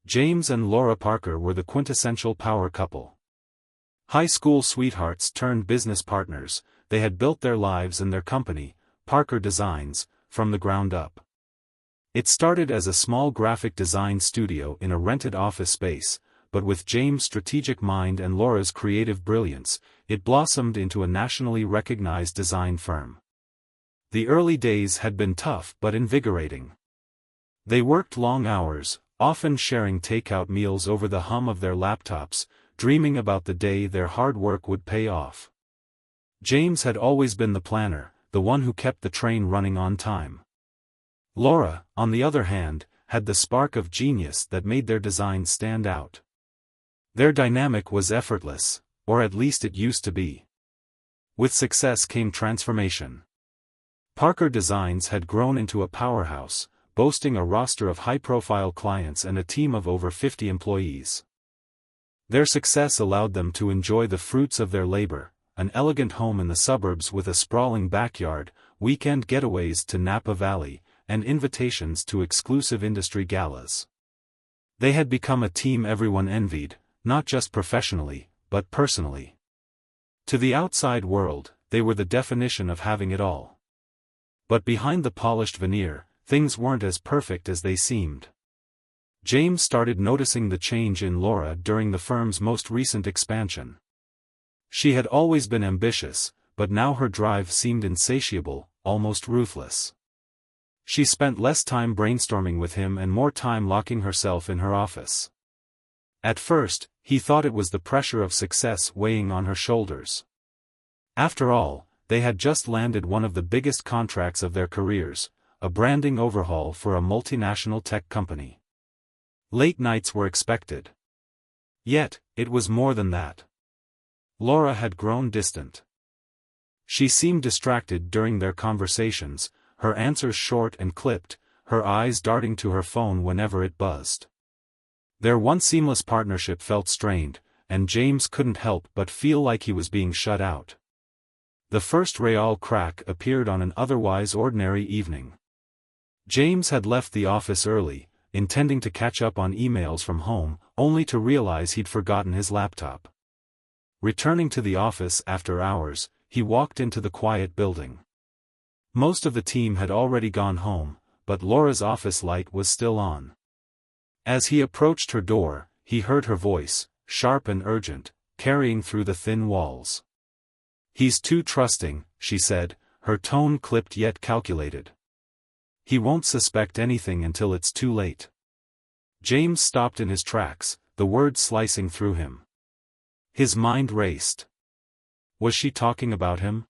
James and Laura Parker were the quintessential power couple. High school sweethearts turned business partners, they had built their lives and their company, Parker Designs, from the ground up. It started as a small graphic design studio in a rented office space, but with James' strategic mind and Laura's creative brilliance, it blossomed into a nationally recognized design firm. The early days had been tough but invigorating. They worked long hours, often sharing takeout meals over the hum of their laptops, dreaming about the day their hard work would pay off. James had always been the planner, the one who kept the train running on time. Laura, on the other hand, had the spark of genius that made their designs stand out. Their dynamic was effortless, or at least it used to be. With success came transformation. Parker Designs had grown into a powerhouse, boasting a roster of high-profile clients and a team of over 50 employees. Their success allowed them to enjoy the fruits of their labor, an elegant home in the suburbs with a sprawling backyard, weekend getaways to Napa Valley, and invitations to exclusive industry galas. They had become a team everyone envied, not just professionally, but personally. To the outside world, they were the definition of having it all. But behind the polished veneer, things weren't as perfect as they seemed. James started noticing the change in Laura during the firm's most recent expansion. She had always been ambitious, but now her drive seemed insatiable, almost ruthless. She spent less time brainstorming with him and more time locking herself in her office. At first, he thought it was the pressure of success weighing on her shoulders. After all, they had just landed one of the biggest contracts of their careers, a branding overhaul for a multinational tech company. Late nights were expected. Yet, it was more than that. Laura had grown distant. She seemed distracted during their conversations, her answers short and clipped, her eyes darting to her phone whenever it buzzed. Their once seamless partnership felt strained, and James couldn't help but feel like he was being shut out. The first real crack appeared on an otherwise ordinary evening. James had left the office early, intending to catch up on emails from home, only to realize he'd forgotten his laptop. Returning to the office after hours, he walked into the quiet building. Most of the team had already gone home, but Laura's office light was still on. As he approached her door, he heard her voice, sharp and urgent, carrying through the thin walls. "He's too trusting," she said, her tone clipped yet calculated. "He won't suspect anything until it's too late." James stopped in his tracks, the words slicing through him. His mind raced. Was she talking about him?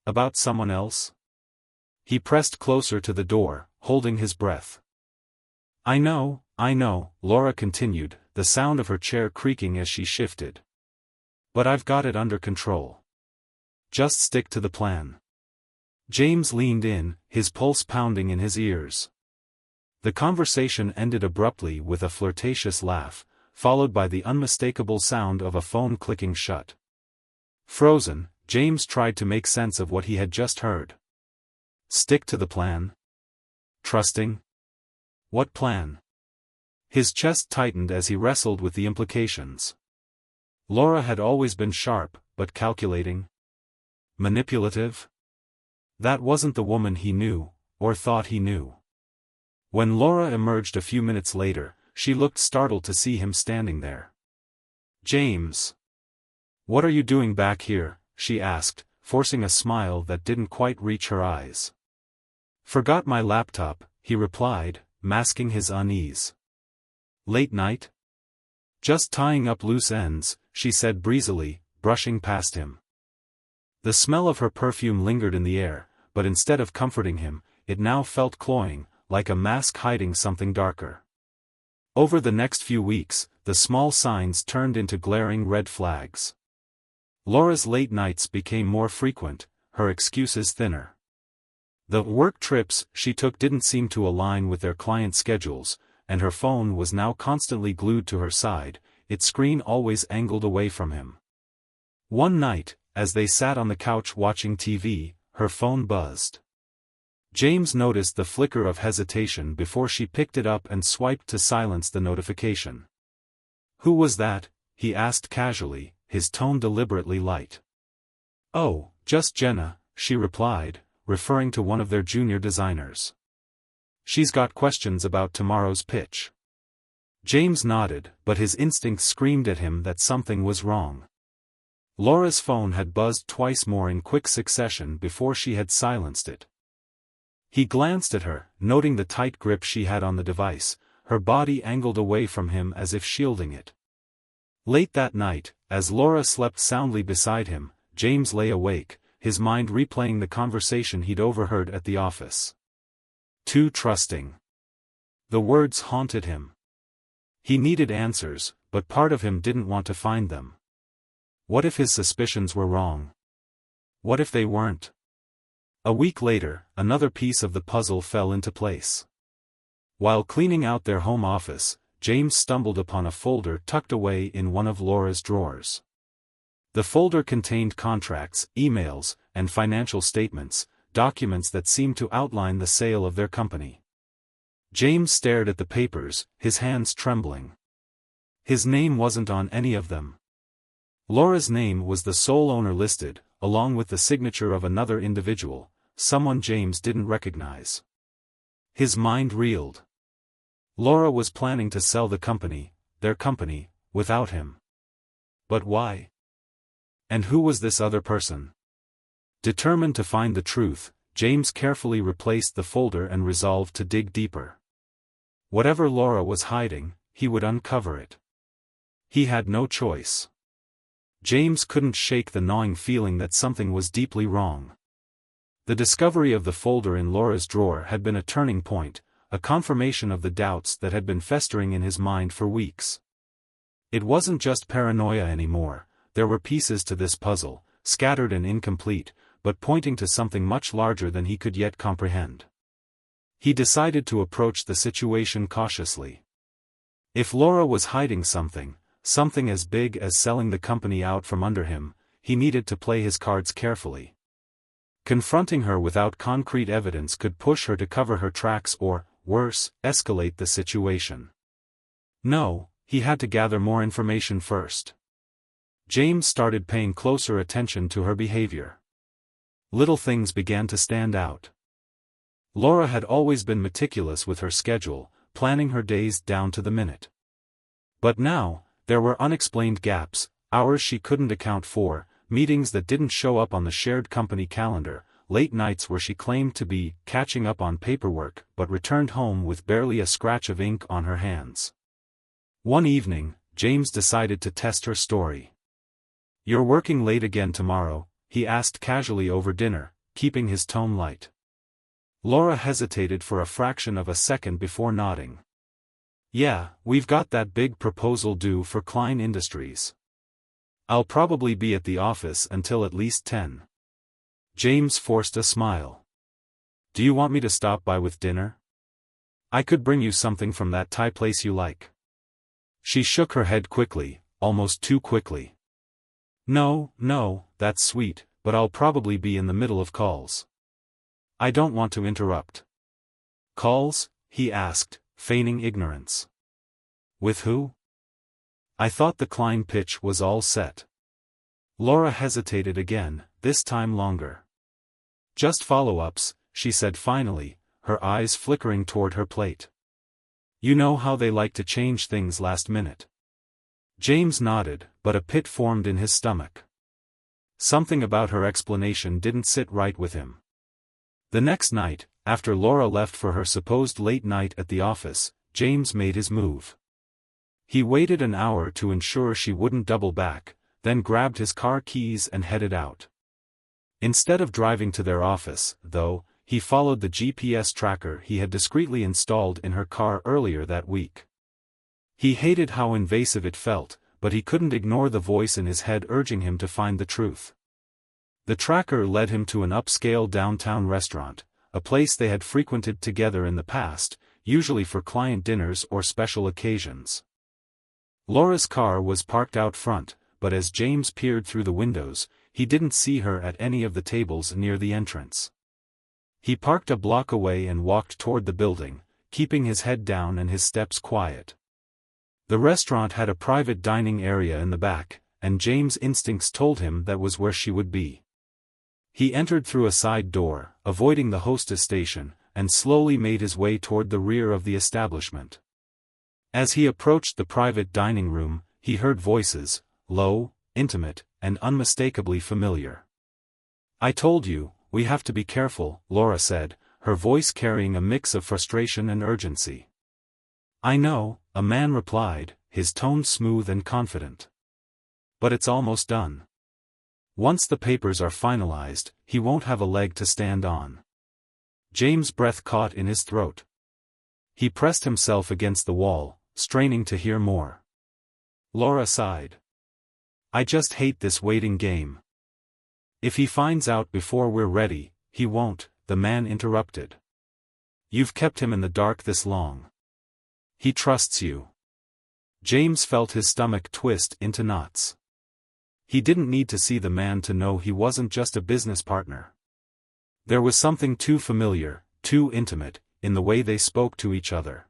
About someone else? He pressed closer to the door, holding his breath. I know, Laura continued, the sound of her chair creaking as she shifted. "But I've got it under control. Just stick to the plan." James leaned in, his pulse pounding in his ears. The conversation ended abruptly with a flirtatious laugh, followed by the unmistakable sound of a phone clicking shut. Frozen, James tried to make sense of what he had just heard. Stick to the plan? Trusting? What plan? His chest tightened as he wrestled with the implications. Laura had always been sharp, but calculating? Manipulative? That wasn't the woman he knew, or thought he knew. When Laura emerged a few minutes later, she looked startled to see him standing there. "James. What are you doing back here?" she asked, forcing a smile that didn't quite reach her eyes. "Forgot my laptop," he replied, masking his unease. "Late night?" "Just tying up loose ends," she said breezily, brushing past him. The smell of her perfume lingered in the air, but instead of comforting him, it now felt cloying, like a mask hiding something darker. Over the next few weeks, the small signs turned into glaring red flags. Laura's late nights became more frequent, her excuses thinner. The work trips she took didn't seem to align with their client schedules, and her phone was now constantly glued to her side, its screen always angled away from him. One night, as they sat on the couch watching TV, her phone buzzed. James noticed the flicker of hesitation before she picked it up and swiped to silence the notification. "Who was that?" he asked casually, his tone deliberately light. "Oh, just Jenna," she replied, referring to one of their junior designers. "She's got questions about tomorrow's pitch." James nodded, but his instincts screamed at him that something was wrong. Laura's phone had buzzed twice more in quick succession before she had silenced it. He glanced at her, noting the tight grip she had on the device, her body angled away from him as if shielding it. Late that night, as Laura slept soundly beside him, James lay awake, his mind replaying the conversation he'd overheard at the office. Too trusting. The words haunted him. He needed answers, but part of him didn't want to find them. What if his suspicions were wrong? What if they weren't? A week later, another piece of the puzzle fell into place. While cleaning out their home office, James stumbled upon a folder tucked away in one of Laura's drawers. The folder contained contracts, emails, and financial statements, documents that seemed to outline the sale of their company. James stared at the papers, his hands trembling. His name wasn't on any of them. Laura's name was the sole owner listed, along with the signature of another individual, someone James didn't recognize. His mind reeled. Laura was planning to sell the company, their company, without him. But why? And who was this other person? Determined to find the truth, James carefully replaced the folder and resolved to dig deeper. Whatever Laura was hiding, he would uncover it. He had no choice. James couldn't shake the gnawing feeling that something was deeply wrong. The discovery of the folder in Laura's drawer had been a turning point, a confirmation of the doubts that had been festering in his mind for weeks. It wasn't just paranoia anymore, there were pieces to this puzzle, scattered and incomplete, but pointing to something much larger than he could yet comprehend. He decided to approach the situation cautiously. If Laura was hiding something as big as selling the company out from under him, he needed to play his cards carefully. Confronting her without concrete evidence could push her to cover her tracks or, worse, escalate the situation. No, he had to gather more information first. James started paying closer attention to her behavior. Little things began to stand out. Laura had always been meticulous with her schedule, planning her days down to the minute. But now, there were unexplained gaps, hours she couldn't account for, meetings that didn't show up on the shared company calendar, late nights where she claimed to be catching up on paperwork but returned home with barely a scratch of ink on her hands. One evening, James decided to test her story. "You're working late again tomorrow?" he asked casually over dinner, keeping his tone light. Laura hesitated for a fraction of a second before nodding. "Yeah, we've got that big proposal due for Klein Industries. I'll probably be at the office until at least 10. James forced a smile. "Do you want me to stop by with dinner? I could bring you something from that Thai place you like." She shook her head quickly, almost too quickly. No, that's sweet, but I'll probably be in the middle of calls. I don't want to interrupt." "Calls?" he asked, feigning ignorance. "With who? I thought the Klein pitch was all set." Laura hesitated again, this time longer. "Just follow-ups," she said finally, her eyes flickering toward her plate. "You know how they like to change things last minute." James nodded, but a pit formed in his stomach. Something about her explanation didn't sit right with him. The next night, after Laura left for her supposed late night at the office, James made his move. He waited an hour to ensure she wouldn't double back, then grabbed his car keys and headed out. Instead of driving to their office, though, he followed the GPS tracker he had discreetly installed in her car earlier that week. He hated how invasive it felt, but he couldn't ignore the voice in his head urging him to find the truth. The tracker led him to an upscale downtown restaurant, a place they had frequented together in the past, usually for client dinners or special occasions. Laura's car was parked out front, but as James peered through the windows, he didn't see her at any of the tables near the entrance. He parked a block away and walked toward the building, keeping his head down and his steps quiet. The restaurant had a private dining area in the back, and James' instincts told him that was where she would be. He entered through a side door, avoiding the hostess station, and slowly made his way toward the rear of the establishment. As he approached the private dining room, he heard voices, low, intimate, and unmistakably familiar. "I told you, we have to be careful," Laura said, her voice carrying a mix of frustration and urgency. "I know," a man replied, his tone smooth and confident. "But it's almost done. Once the papers are finalized, he won't have a leg to stand on." James' breath caught in his throat. He pressed himself against the wall, straining to hear more. Laura sighed. "I just hate this waiting game." "If he finds out before we're ready, he won't," the man interrupted. "You've kept him in the dark this long. He trusts you." James felt his stomach twist into knots. He didn't need to see the man to know he wasn't just a business partner. There was something too familiar, too intimate, in the way they spoke to each other.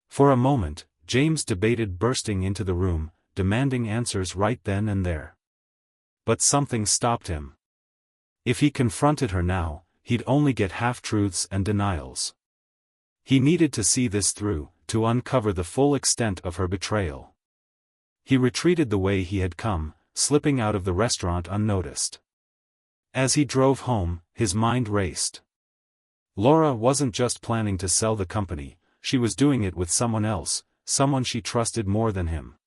For a moment, James debated bursting into the room, demanding answers right then and there. But something stopped him. If he confronted her now, he'd only get half-truths and denials. He needed to see this through, to uncover the full extent of her betrayal. He retreated the way he had come, slipping out of the restaurant unnoticed. As he drove home, his mind raced. Laura wasn't just planning to sell the company, she was doing it with someone else, someone she trusted more than him.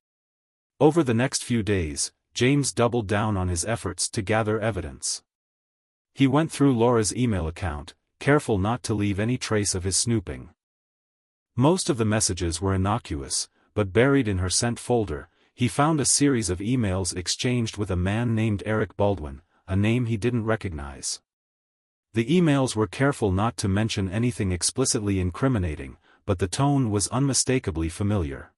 Over the next few days, James doubled down on his efforts to gather evidence. He went through Laura's email account, careful not to leave any trace of his snooping. Most of the messages were innocuous, but buried in her sent folder, he found a series of emails exchanged with a man named Eric Baldwin, a name he didn't recognize. The emails were careful not to mention anything explicitly incriminating, but the tone was unmistakably familiar.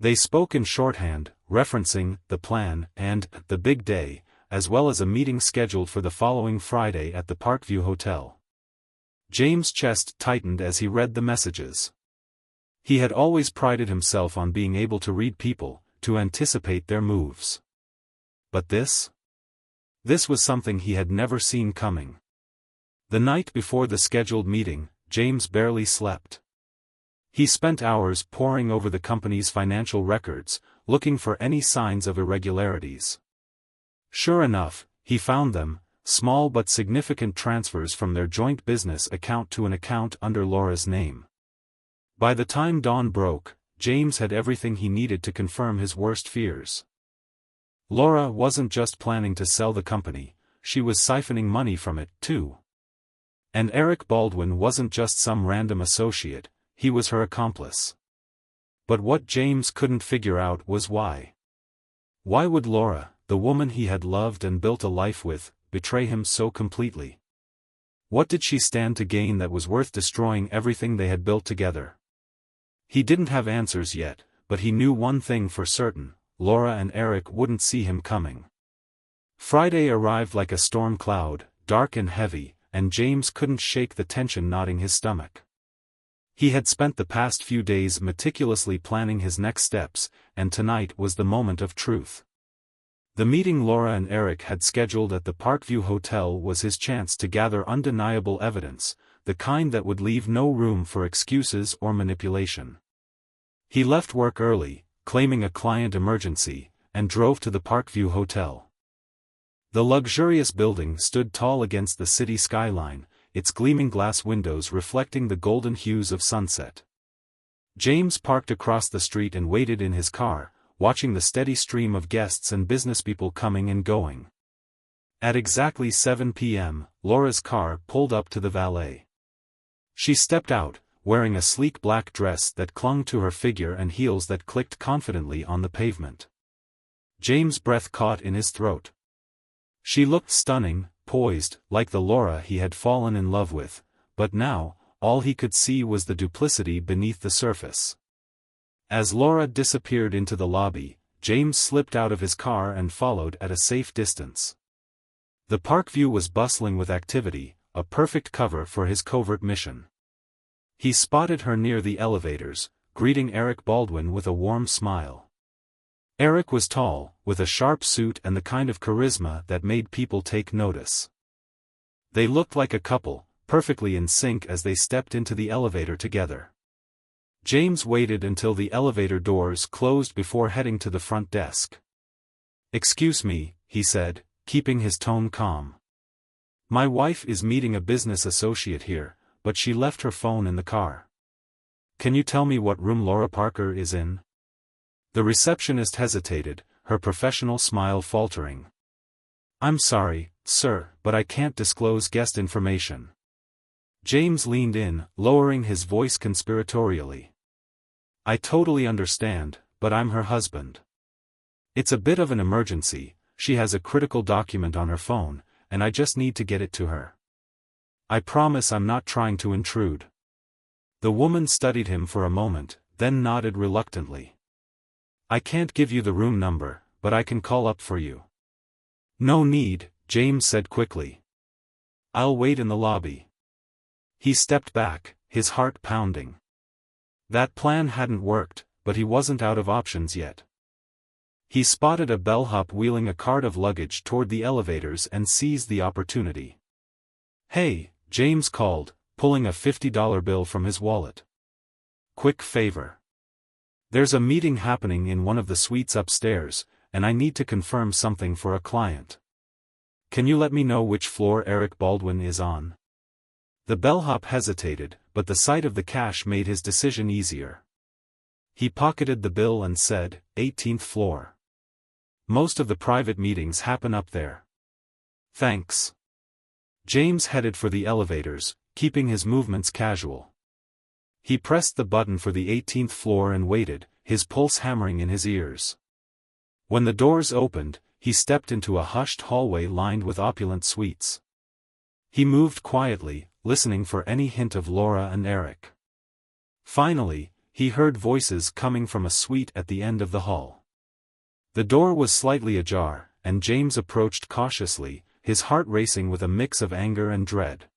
They spoke in shorthand, referencing the plan and the big day, as well as a meeting scheduled for the following Friday at the Parkview Hotel. James' chest tightened as he read the messages. He had always prided himself on being able to read people, to anticipate their moves. But this? This was something he had never seen coming. The night before the scheduled meeting, James barely slept. He spent hours poring over the company's financial records, looking for any signs of irregularities. Sure enough, he found them, small but significant transfers from their joint business account to an account under Laura's name. By the time dawn broke, James had everything he needed to confirm his worst fears. Laura wasn't just planning to sell the company, she was siphoning money from it, too. And Eric Baldwin wasn't just some random associate, he was her accomplice. But what James couldn't figure out was why. Why would Laura, the woman he had loved and built a life with, betray him so completely? What did she stand to gain that was worth destroying everything they had built together? He didn't have answers yet, but he knew one thing for certain: Laura and Eric wouldn't see him coming. Friday arrived like a storm cloud, dark and heavy, and James couldn't shake the tension knotting his stomach. He had spent the past few days meticulously planning his next steps, and tonight was the moment of truth. The meeting Laura and Eric had scheduled at the Parkview Hotel was his chance to gather undeniable evidence, the kind that would leave no room for excuses or manipulation. He left work early, claiming a client emergency, and drove to the Parkview Hotel. The luxurious building stood tall against the city skyline, its gleaming glass windows reflecting the golden hues of sunset. James parked across the street and waited in his car, watching the steady stream of guests and businesspeople coming and going. At exactly 7 p.m., Laura's car pulled up to the valet. She stepped out, wearing a sleek black dress that clung to her figure and heels that clicked confidently on the pavement. James' breath caught in his throat. She looked stunning, poised, like the Laura he had fallen in love with, but now, all he could see was the duplicity beneath the surface. As Laura disappeared into the lobby, James slipped out of his car and followed at a safe distance. The Parkview was bustling with activity, a perfect cover for his covert mission. He spotted her near the elevators, greeting Eric Baldwin with a warm smile. Eric was tall, with a sharp suit and the kind of charisma that made people take notice. They looked like a couple, perfectly in sync as they stepped into the elevator together. James waited until the elevator doors closed before heading to the front desk. "Excuse me," he said, keeping his tone calm. "My wife is meeting a business associate here, but she left her phone in the car. Can you tell me what room Laura Parker is in?" The receptionist hesitated, her professional smile faltering. "I'm sorry, sir, but I can't disclose guest information." James leaned in, lowering his voice conspiratorially. "I totally understand, but I'm her husband. It's a bit of an emergency, she has a critical document on her phone, and I just need to get it to her. I promise I'm not trying to intrude." The woman studied him for a moment, then nodded reluctantly. "I can't give you the room number, but I can call up for you." "No need," James said quickly. "I'll wait in the lobby." He stepped back, his heart pounding. That plan hadn't worked, but he wasn't out of options yet. He spotted a bellhop wheeling a cart of luggage toward the elevators and seized the opportunity. "Hey," James called, pulling a $50 bill from his wallet. "Quick favor. There's a meeting happening in one of the suites upstairs, and I need to confirm something for a client. Can you let me know which floor Eric Baldwin is on?" The bellhop hesitated, but the sight of the cash made his decision easier. He pocketed the bill and said, 18th floor. "Most of the private meetings happen up there." "Thanks." James headed for the elevators, keeping his movements casual. He pressed the button for the 18th floor and waited, his pulse hammering in his ears. When the doors opened, he stepped into a hushed hallway lined with opulent suites. He moved quietly, listening for any hint of Laura and Eric. Finally, he heard voices coming from a suite at the end of the hall. The door was slightly ajar, and James approached cautiously, his heart racing with a mix of anger and dread.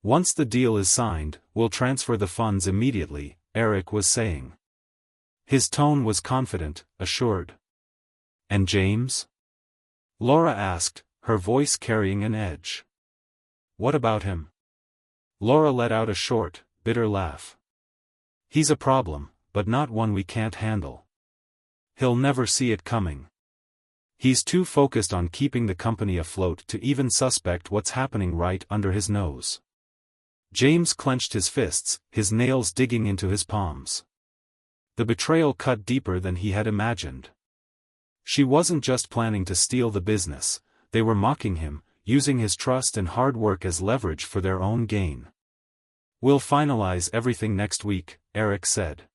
"Once the deal is signed, we'll transfer the funds immediately," Eric was saying. His tone was confident, assured. "And James?" Laura asked, her voice carrying an edge. "What about him?" Laura let out a short, bitter laugh. "He's a problem, but not one we can't handle. He'll never see it coming. He's too focused on keeping the company afloat to even suspect what's happening right under his nose." James clenched his fists, his nails digging into his palms. The betrayal cut deeper than he had imagined. She wasn't just planning to steal the business, they were mocking him, using his trust and hard work as leverage for their own gain. "We'll finalize everything next week," Eric said.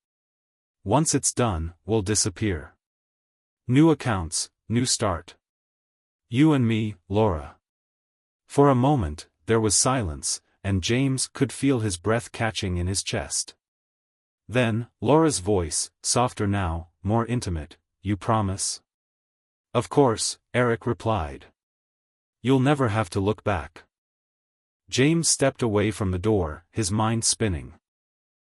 "Once it's done, we'll disappear. New accounts, new start. You and me, Laura." For a moment, there was silence, and James could feel his breath catching in his chest. Then, Laura's voice, softer now, more intimate, "You promise?" "Of course," Eric replied. "You'll never have to look back." James stepped away from the door, his mind spinning.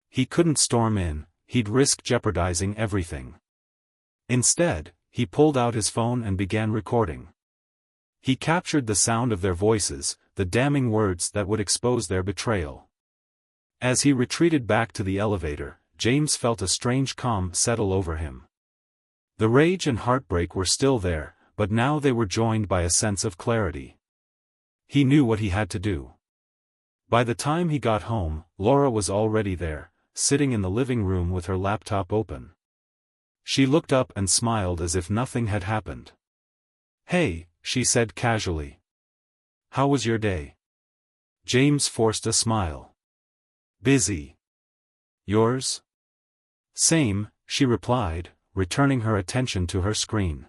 He couldn't storm in, he'd risk jeopardizing everything. Instead, he pulled out his phone and began recording. He captured the sound of their voices, the damning words that would expose their betrayal. As he retreated back to the elevator, James felt a strange calm settle over him. The rage and heartbreak were still there, but now they were joined by a sense of clarity. He knew what he had to do. By the time he got home, Laura was already there, sitting in the living room with her laptop open. She looked up and smiled as if nothing had happened. "Hey," she said casually. "How was your day?" James forced a smile. "Busy. Yours?" "Same," she replied, returning her attention to her screen.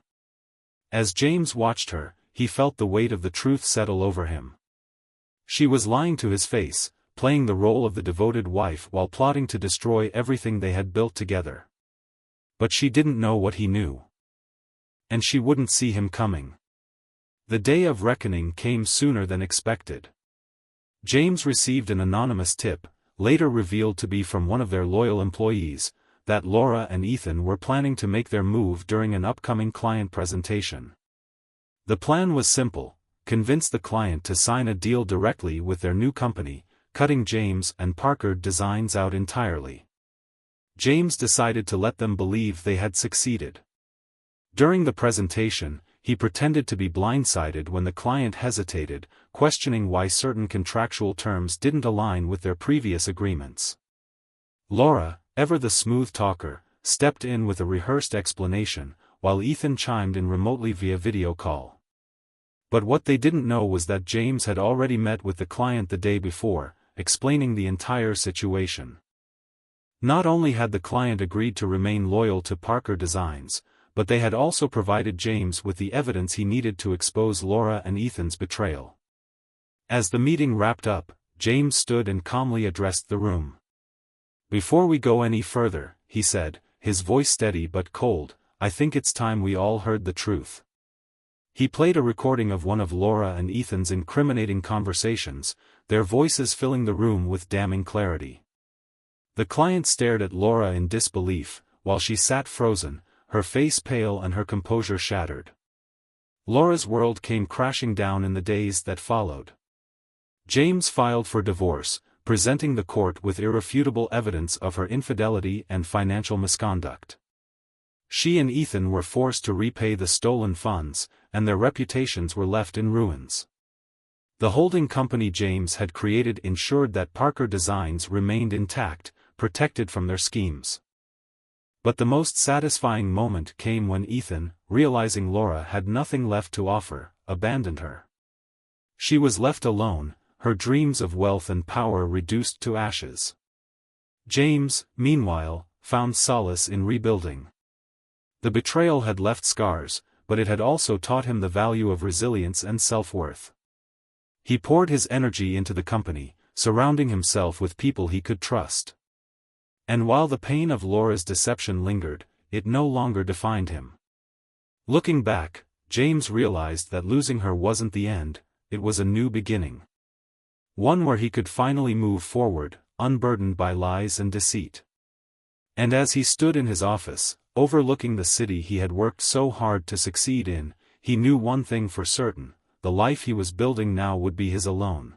As James watched her, he felt the weight of the truth settle over him. She was lying to his face, playing the role of the devoted wife while plotting to destroy everything they had built together. But she didn't know what he knew. And she wouldn't see him coming. The day of reckoning came sooner than expected. James received an anonymous tip, later revealed to be from one of their loyal employees, that Laura and Ethan were planning to make their move during an upcoming client presentation. The plan was simple: convince the client to sign a deal directly with their new company, cutting James and Parker Designs out entirely. James decided to let them believe they had succeeded. During the presentation, he pretended to be blindsided when the client hesitated, questioning why certain contractual terms didn't align with their previous agreements. Laura, ever the smooth talker, stepped in with a rehearsed explanation, while Ethan chimed in remotely via video call. But what they didn't know was that James had already met with the client the day before, explaining the entire situation. Not only had the client agreed to remain loyal to Parker Designs, but they had also provided James with the evidence he needed to expose Laura and Ethan's betrayal. As the meeting wrapped up, James stood and calmly addressed the room. "Before we go any further," he said, his voice steady but cold, "I think it's time we all heard the truth." He played a recording of one of Laura and Ethan's incriminating conversations, their voices filling the room with damning clarity. The client stared at Laura in disbelief, while she sat frozen, her face pale and her composure shattered. Laura's world came crashing down in the days that followed. James filed for divorce, presenting the court with irrefutable evidence of her infidelity and financial misconduct. She and Ethan were forced to repay the stolen funds, and their reputations were left in ruins. The holding company James had created ensured that Parker Designs remained intact, protected from their schemes. But the most satisfying moment came when Ethan, realizing Laura had nothing left to offer, abandoned her. She was left alone, her dreams of wealth and power reduced to ashes. James, meanwhile, found solace in rebuilding. The betrayal had left scars, but it had also taught him the value of resilience and self-worth. He poured his energy into the company, surrounding himself with people he could trust. And while the pain of Laura's deception lingered, it no longer defined him. Looking back, James realized that losing her wasn't the end, it was a new beginning. One where he could finally move forward, unburdened by lies and deceit. And as he stood in his office, overlooking the city he had worked so hard to succeed in, he knew one thing for certain: the life he was building now would be his alone.